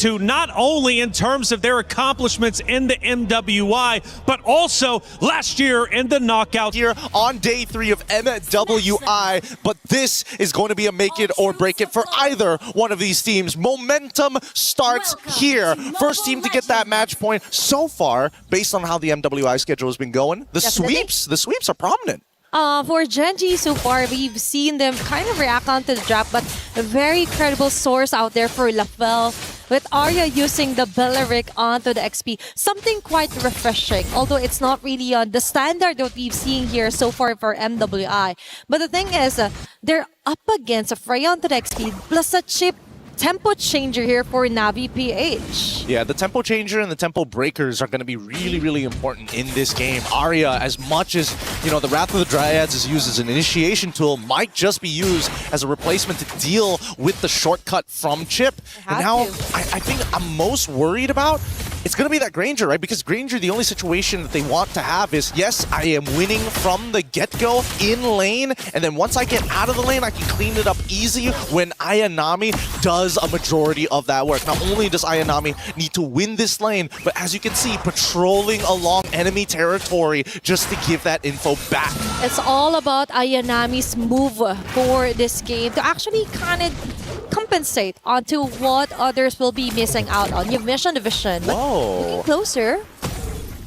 to not only in terms of their accomplishments in the MWI, but also last year in the knockout. Here on day 3 of MWI, but this is going to be a make it or break it for either one of these teams. Momentum starts here. First team to get that match point so far, based on how the MWI schedule has been going. The sweeps are prominent. For Gen.G so far, we've seen them kind of react onto the drop, but a very credible source out there for Lafel, with Arya using the Belleric onto the XP. Something quite refreshing, although it's not really on the standard that we've seen here so far for MWI. But the thing is, they're up against a Freya onto the XP, plus a chip tempo changer here for NAVI PH. Yeah, the tempo changer and the tempo breakers are going to be really important in this game. Arya, as much as, you know, the Wrath of the Dryads is used as an initiation tool, might just be used as a replacement to deal with the shortcut from Chip. And now, I think I'm most worried about, it's going to be that Granger, right? Because Granger, the only situation that they want to have is, yes, I am winning from the get-go in lane, and then once I get out of the lane, I can clean it up easy when Ayanami does a majority of that work. Not only does Ayanami need to win this lane, but as you can see, patrolling along enemy territory just to give that info back. It's all about Ayanami's move for this game to actually kind of compensate onto what others will be missing out on. You've mentioned the vision. Whoa. Looking closer.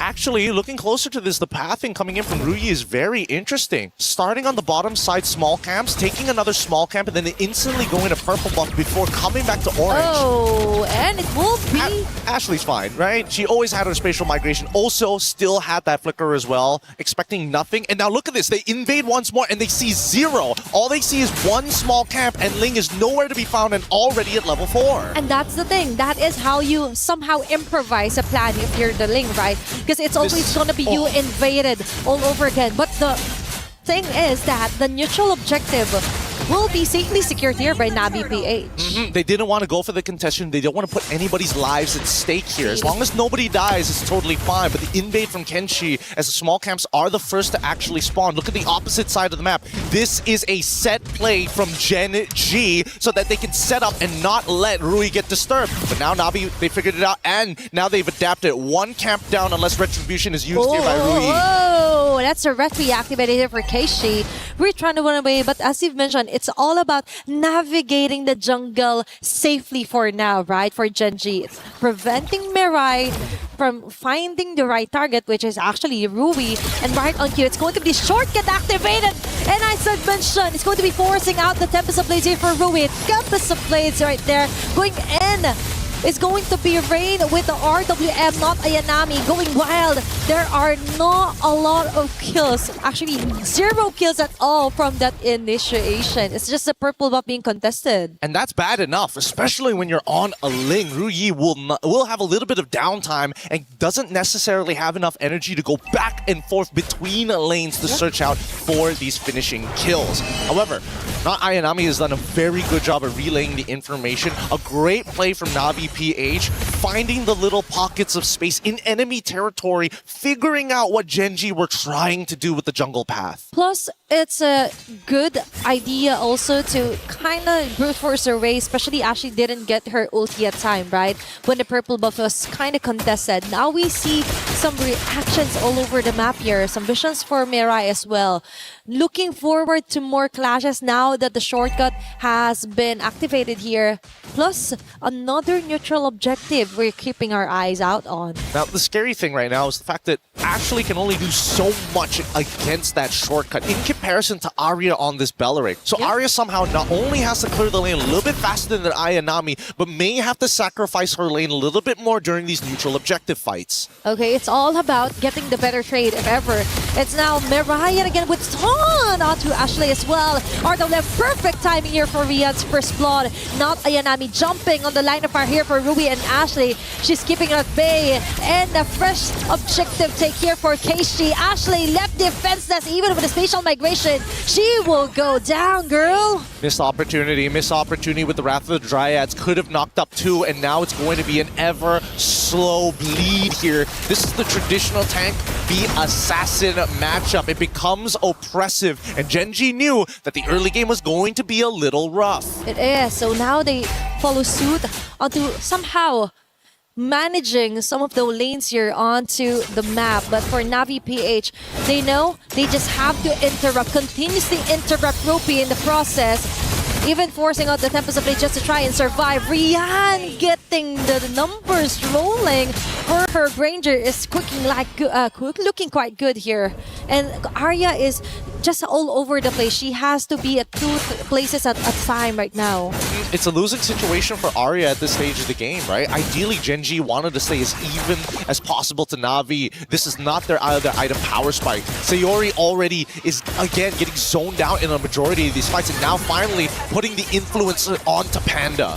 Actually, looking closer to this, the pathing coming in from Ruyi is very interesting. Starting on the bottom side small camps, taking another small camp, and then instantly going to purple buff before coming back to orange. Oh, and it will be... Ashley's fine, right? She always had her spatial migration. Also, still had that flicker as well, expecting nothing. And now look at this. They invade once more, and they see 0. All they see is one small camp, and Ling is nowhere to be found and already at level 4. And that's the thing. That is how you somehow improvise a plan if you're the Ling, right? Because it's always going to be you invaded all over again. But the thing is that the neutral objective will be safely secured here by NAVI PH. They didn't want to go for the contestation. They don't want to put anybody's lives at stake here. As long as nobody dies, it's totally fine. But the invade from Kenshi, as the small camps are the first to actually spawn. Look at the opposite side of the map. This is a set play from Gen.G so that they can set up and not let Rui get disturbed. But now Navi, they figured it out, and now they've adapted. One camp down unless Retribution is used here by Rui. Oh, that's a Retri activated here for Keishi. We're trying to run away, but as you've mentioned, it's all about navigating the jungle safely for now, right? For Gen.G. It's preventing Mirai from finding the right target, which is actually Rui. And right on cue, it's going to be shortcut activated. And as I mentioned, it's going to be forcing out the Tempest of Blades here for Rui. Tempest of Blades right there, going in. Is going to be Rain with the RWM, not Ayanami, going wild. There are not a lot of kills. Actually, 0 kills at all from that initiation. It's just a purple buff being contested. And that's bad enough, especially when you're on a Ling. Ruyi will have a little bit of downtime and doesn't necessarily have enough energy to go back and forth between lanes to search out for these finishing kills. However, not Ayanami has done a very good job of relaying the information. A great play from NAVI PH, finding the little pockets of space in enemy territory, figuring out what Gen.G were trying to do with the jungle path. Plus, it's a good idea also to kind of brute force a race, especially Ashley didn't get her ulti at time, right? When the purple buff was kind of contested. Now we see some reactions all over the map here, some visions for Mirai as well. Looking forward to more clashes now that the shortcut has been activated here. Plus, another neutral objective we're keeping our eyes out on. Now, the scary thing right now is the fact that Ashley can only do so much against that shortcut in comparison to Arya on this Belleric. So Arya somehow not only has to clear the lane a little bit faster than Ayanami, but may have to sacrifice her lane a little bit more during these neutral objective fights. Okay, it's all about getting the better trade if ever. It's now Mirai yet again with Ton onto Ashley as well. RWM, perfect timing here for Rian's first blood. Not Ayanami jumping on the line of fire here for Rui and Ashley. She's keeping it at bay. And a fresh objective take here for Keishi. Ashley left defenseless even with a spatial migration. She will go down, girl. Missed opportunity with the Wrath of the Dryads. Could have knocked up 2, and now it's going to be an ever slow bleed here. This is the traditional tank v assassin matchup. It becomes oppressive, and Gen.G knew that the early game was going to be a little rough. It is. So now they follow suit onto somehow managing some of the lanes here onto the map. But for Navi PH, they know they just have to interrupt, continuously interrupt Ruby in the process, even forcing out the Tempest of Blade just to try and survive. Rian getting the numbers rolling. Her Granger is cooking like looking quite good here. And Arya is just all over the place. She has to be at 2 places at a time right now. It's a losing situation for Arya at this stage of the game, right? Ideally, Gen.G wanted to stay as even as possible to Navi. This is not their item power spike. Sayori already is, again, getting zoned out in a majority of these fights, and now finally putting the influence onto Panda.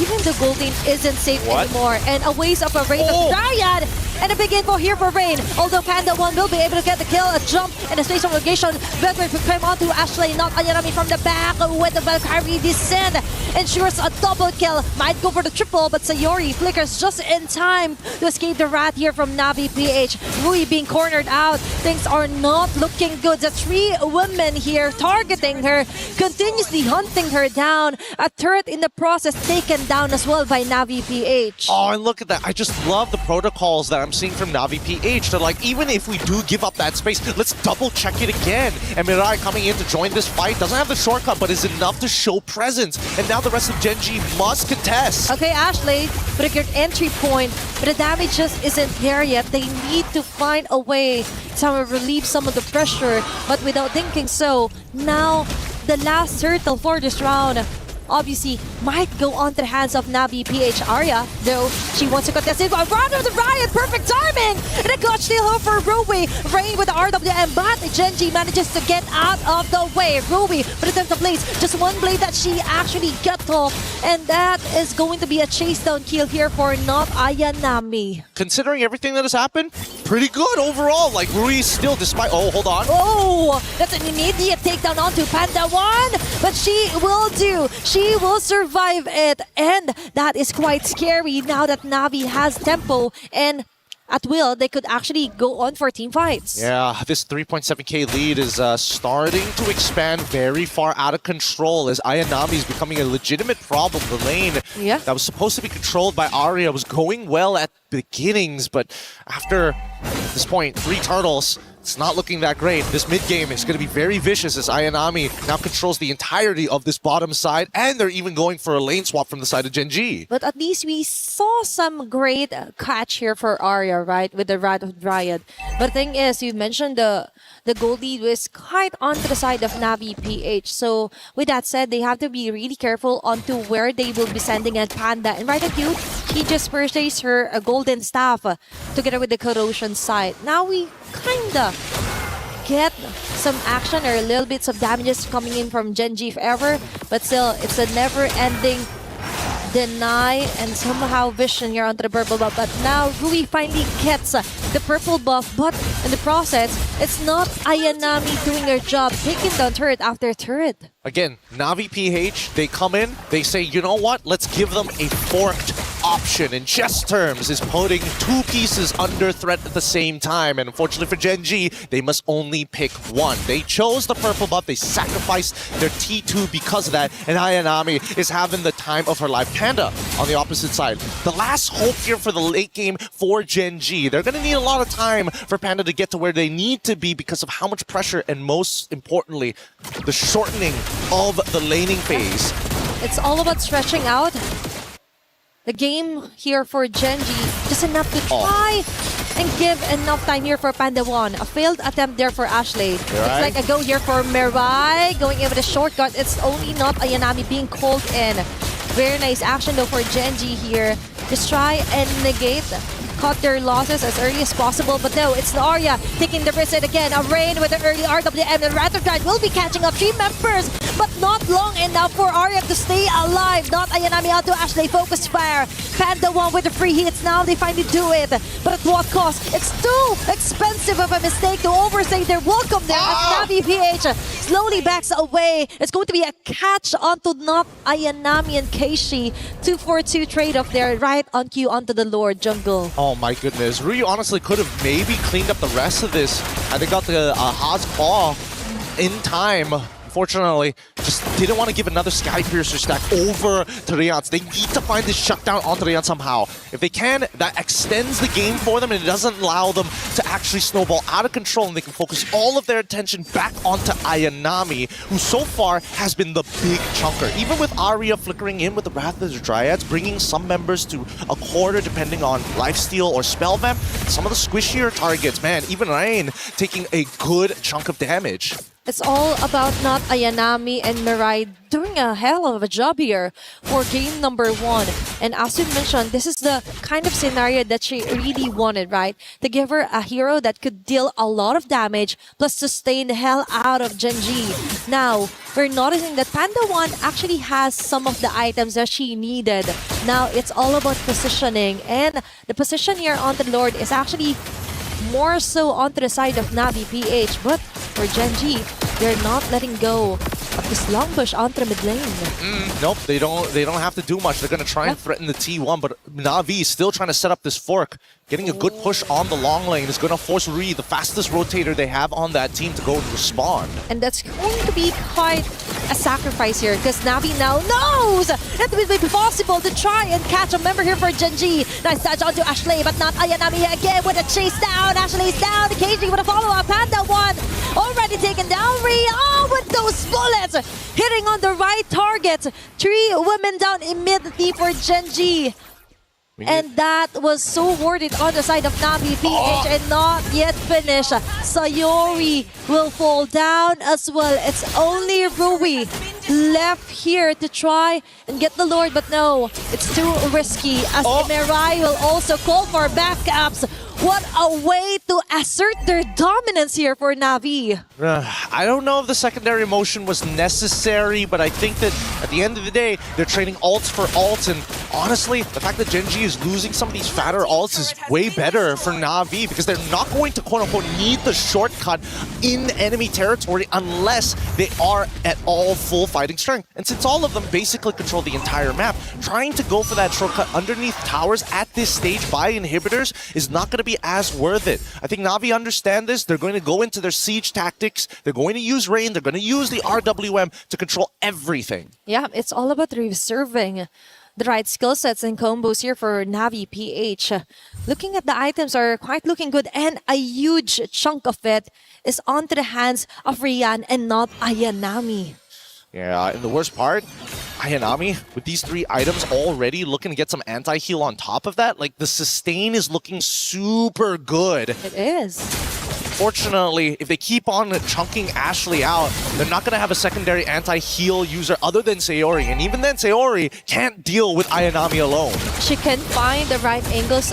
Even the gold lane isn't safe anymore. And a waste of a Rain of Dryad. And a big info here for Rain. Although Panda 1 will be able to get the kill, a jump and a space of location. Veteran to climb onto Ashley, not Ayanami from the back with the Valkyrie descent. Ensures a double kill. Might go for the triple, but Sayori flickers just in time to escape the rat here from Navi PH. Rui being cornered out. Things are not looking good. The 3 women here targeting her, continuously hunting her down. A turret in the process taken down as well by Navi PH. Oh, and look at that. I just love the protocols that I'm seeing from Navi PH. They're like, even if we do give up that space, let's double check it again. And Mirai coming in to join this fight doesn't have the shortcut, but is enough to show presence. And now the rest of Gen.G must contest. Okay, Ashley, but a good entry point, but the damage just isn't there yet. They need to find a way to relieve some of the pressure, but without thinking so, now the last turtle for this round obviously might go onto the hands of Navi PH. Arya, though, she wants to contest it. Round of the Riot, perfect timing! And a clutch steal for Ruby. Rain with the RWM, but Gen.G manages to get out of the way. Ruby with the of blades, just one blade that she actually got off, and that is going to be a chase down kill here for not Ayanami. Considering everything that has happened, pretty good overall. Like, Rui still, despite... Oh, hold on. Oh, that's an immediate takedown onto Panda 1, but she will do. She will survive it, and that is quite scary now that Navi has tempo, and at will, they could actually go on for team fights. Yeah, this 3.7k lead is starting to expand very far out of control as Ayanami is becoming a legitimate problem. The lane that was supposed to be controlled by Arya was going well at beginnings, but after this point, 3 turtles, it's not looking that great. This mid-game is going to be very vicious as Ayanami now controls the entirety of this bottom side, and they're even going for a lane swap from the side of Gen.G. But at least we saw some great catch here for Arya, right, with the Rat of Dryad. But the thing is, you mentioned the gold lead was quite onto the side of Navi PH. So with that said, they have to be really careful onto where they will be sending at Panda. And right at you, he just purchased her a golden staff together with the corrosion side. Now we kinda get some action or a little bits of damages coming in from Gen.G if ever, but still, it's a never-ending deny and somehow vision here onto the purple buff. But now Rui finally gets the purple buff, but in the process, it's not Ayanami doing their job, taking down turret after turret. Again, Navi PH, they come in, they say, you know what, let's give them a forked option. In chess terms, is putting 2 pieces under threat at the same time. And unfortunately for Gen.G, they must only pick one. They chose the purple buff, they sacrificed their T2 because of that, and Ayanami is having the time of her life. Panda on the opposite side. The last hope here for the late game for Gen.G. They're going to need a lot of time for Panda to get to where they need to be because of how much pressure and most importantly, the shortening of the laning phase. It's all about stretching out the game here for Gen.G, just enough to try and give enough time here for Panda 1. A failed attempt there for Ashley. It's like a go here for Mirai, going in with a shortcut. It's only not Ayanami being called in. Very nice action though for Gen.G here. Just try and negate, cut their losses as early as possible, but no, it's Arya taking the risk again. A Rain with the early RWM, and Rattertide will be catching up 3 members, but not long enough for Arya to stay alive. Not Ayanami out to Ashley, focus fire. Panda 1 with the free hits, now they finally do it, but at what cost? It's too expensive of a mistake to overstay their welcome there as Navi PH slowly backs away. It's going to be a catch onto not Ayanami and Keishi. 2-4-2 trade-off there, right on cue onto the Lord jungle. Oh my goodness, Ryu honestly could have maybe cleaned up the rest of this. And they got the Haas Claw in time. unfortunately, just didn't want to give another Sky Piercer stack over to Riance. They need to find this shutdown onto Riance somehow. If they can, that extends the game for them and it doesn't allow them to actually snowball out of control, and they can focus all of their attention back onto Ayanami, who so far has been the big chunker. Even with Arya flickering in with the Wrath of the Dryads, bringing some members to a quarter depending on lifesteal or spell vamp, some of the squishier targets, man, even Rain taking a good chunk of damage. It's all about not Ayanami and Mirai doing a hell of a job here for game number 1. And as you mentioned, this is the kind of scenario that she really wanted, right? To give her a hero that could deal a lot of damage plus sustain the hell out of Gen.G. Now, we're noticing that Panda 1 actually has some of the items that she needed. Now, it's all about positioning. And the position here on the Lord is actually more so onto the side of NAVI PH, but for Gen.G, they're not letting go of this long push onto the mid lane. Nope, they don't have to do much. They're going to try and threaten the T1, but NAVI is still trying to set up this fork. Getting a good push on the long lane is going to force Rui, the fastest rotator they have on that team, to go and respond. And that's going to be quite a sacrifice here, because Navi now knows that it will be possible to try and catch a member here for Gen.G. Nice touch onto Ashley, but not Ayanami again with a chase down. Ashley's down, KG with a follow-up. Panda 1 already taken down. Ria with those bullets hitting on the right target. 3 women down immediately for Gen.G. And that was so worth it on the side of NAVI PH and not yet finished. Sayori will fall down as well. It's only Rui left here to try and get the Lord, but no, it's too risky as Mirai will also call for backups. What a way to assert their dominance here for NAVI. I don't know if the secondary motion was necessary, but I think that at the end of the day, they're trading ults for ults, and honestly, the fact that Gen.G is losing some of these fatter ults is way better for NAVI, because they're not going to quote-unquote need the shortcut in enemy territory unless they are at all full fighting strength. And since all of them basically control the entire map, trying to go for that shortcut underneath towers at this stage by inhibitors is not going to be as worth it. I think Navi understand this. They're going to go into their siege tactics. They're going to use Rain. They're going to use the RWM to control everything. Yeah, it's all about reserving the right skill sets and combos here for NAVI PH. Looking at the items are quite looking good, and a huge chunk of it is onto the hands of Rian and not Ayanami. Yeah, and the worst part, Ayanami, with these 3 items already looking to get some anti-heal on top of that, like the sustain is looking super good. It is. Fortunately, if they keep on chunking Ashley out, they're not going to have a secondary anti-heal user other than Sayori. And even then, Sayori can't deal with Ayanami alone. She can find the right angles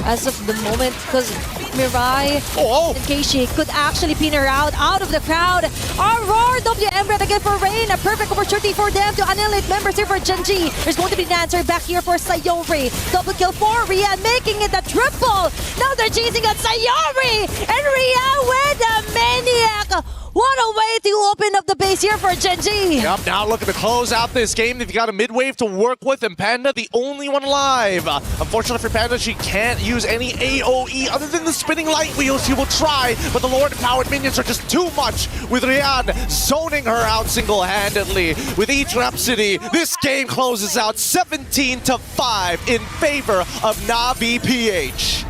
as of the moment, because Mirai and Keishi could actually pin her out of the crowd. Aurora WM red again for Rain. A perfect opportunity for them to annihilate members here for Gen.G. There's going to be an answer back here for Sayori. Double kill for Rian, making it a triple. Now they're chasing at Sayori, and Rian with a maniac. What a way to open up the base here for Gen.G. Yep, now looking to close out this game. They've got a mid-wave to work with, and Panda, the only one alive. Unfortunately for Panda, she can't use any AoE other than the spinning light wheels. She will try, but the Lord-empowered minions are just too much, with Rian zoning her out single-handedly. With each Rhapsody, this game closes out 17-5 in favor of NAVI PH.